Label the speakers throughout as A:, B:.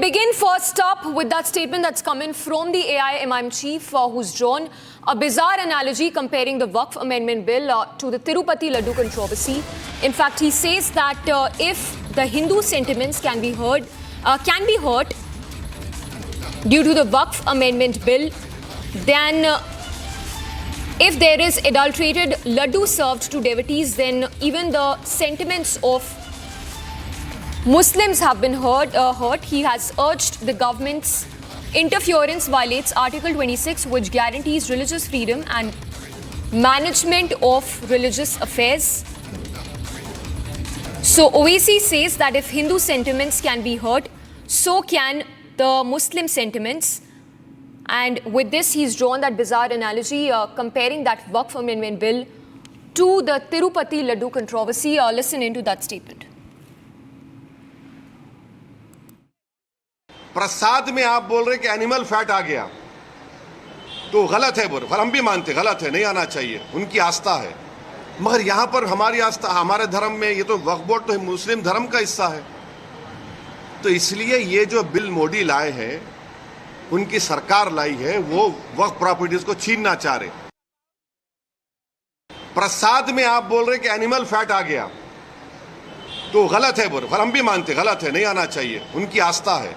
A: begin first up with that statement that's coming from the AIMIM chief who's drawn a bizarre analogy comparing the Waqf Amendment Bill to the Tirupati Laddu controversy. In fact, he says that if the Hindu sentiments can be hurt due to the Waqf Amendment Bill, then if there is adulterated laddu served to devotees, then even the sentiments of Muslims have been hurt. He has urged the government's interference violates Article 26, which guarantees religious freedom and management of religious affairs. So Owaisi says that if Hindu sentiments can be hurt, so can the Muslim sentiments. And with this, he's drawn that bizarre analogy comparing that Waqf Amendment Bill to the Tirupati Laddu controversy. Listen into that statement.
B: प्रसाद में आप बोल रहे कि animal fat आ गया तो गलत है, बोल हम भी मानते गलत है, नहीं आना चाहिए, उनकी आस्था है। मगर यहाँ पर हमारी आस्था, हमारे धर्म में ये तो वक्फ बोर्ड तो मुस्लिम धर्म का हिस्सा है, तो इसलिए ये जो बिल मोदी लाए हैं, उनकी सरकार लाई है, वो वक्फ प्रॉपर्टीज को छीनना चाह रहे। प्रसाद में आप बोल रहे कि एनिमल फैट आ गया तो गलत है, बोल हम भी मानते गलत है, नहीं आना चाहिए, उनकी आस्था है।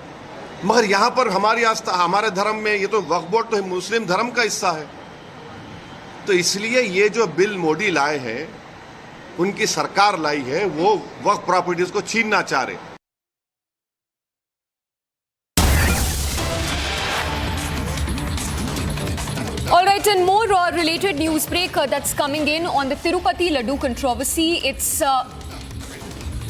B: मगर यहाँ पर हमारी आस्था, हमारे धर्म में ये तो वक्फ बोर्ड तो मुस्लिम धर्म का हिस्सा है, तो इसलिए ये जो बिल मोदी लाए हैं, उनकी सरकार लाई है, वो वक्फ प्रॉपर्टीज को छीनना चाह रहे।
A: All right, and more related news break that's coming in on the Tirupati Laddu controversy. It's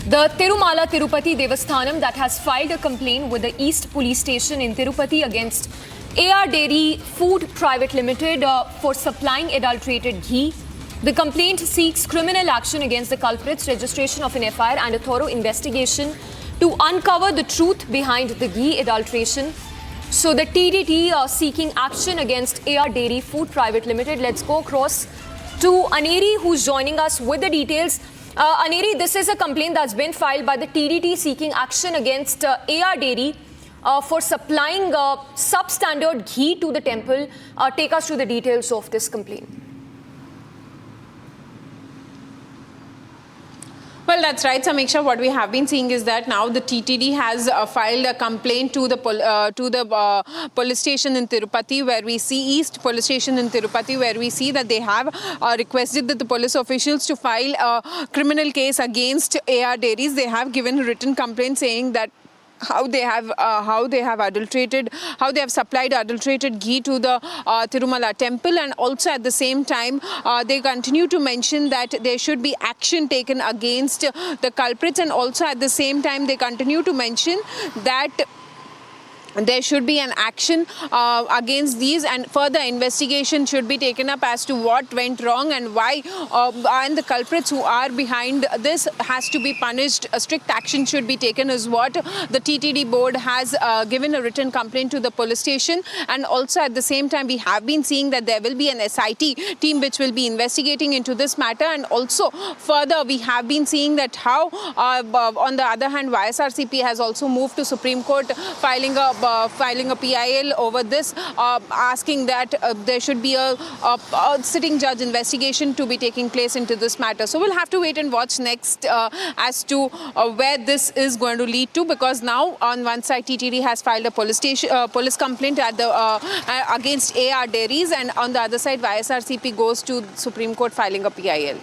A: the Tirumala Tirupati Devasthanam that has filed a complaint with the East Police Station in Tirupati against AR Dairy Food Private Limited for supplying adulterated ghee. The complaint seeks criminal action against the culprits, registration of an FIR and a thorough investigation to uncover the truth behind the ghee adulteration. So the TDT seeking action against AR Dairy Food Private Limited. Let's go across to Aneri, who's joining us with the details. Aneri, this is a complaint that's been filed by the TDT seeking action against AR Dairy for supplying substandard ghee to the temple. Take us through the details of this complaint.
C: Well, that's right, Samiksha. What we have been seeing is that now the TTD has filed a complaint to the police station in Tirupati, where we see East Police Station in Tirupati, where we see that they have requested that the police officials to file a criminal case against AR Dairies. They have given a written complaint saying that how they have supplied adulterated ghee to the Tirumala temple, and also at the same time they continue to mention that there should be action taken against the culprits, and also at the same time they continue to mention that there should be an action against these, and further investigation should be taken up as to what went wrong and why, and the culprits who are behind this has to be punished. A strict action should be taken is what the TTD board has given a written complaint to the police station. And also at the same time we have been seeing that there will be an SIT team which will be investigating into this matter, and also further we have been seeing that how on the other hand YSRCP has also moved to Supreme Court filing a PIL over this, asking that there should be a sitting judge investigation to be taking place into this matter. So we'll have to wait and watch next as to where this is going to lead to, because now on one side TTD has filed a police complaint at the against AR Dairies, and on the other side YSRCP goes to Supreme Court filing a PIL.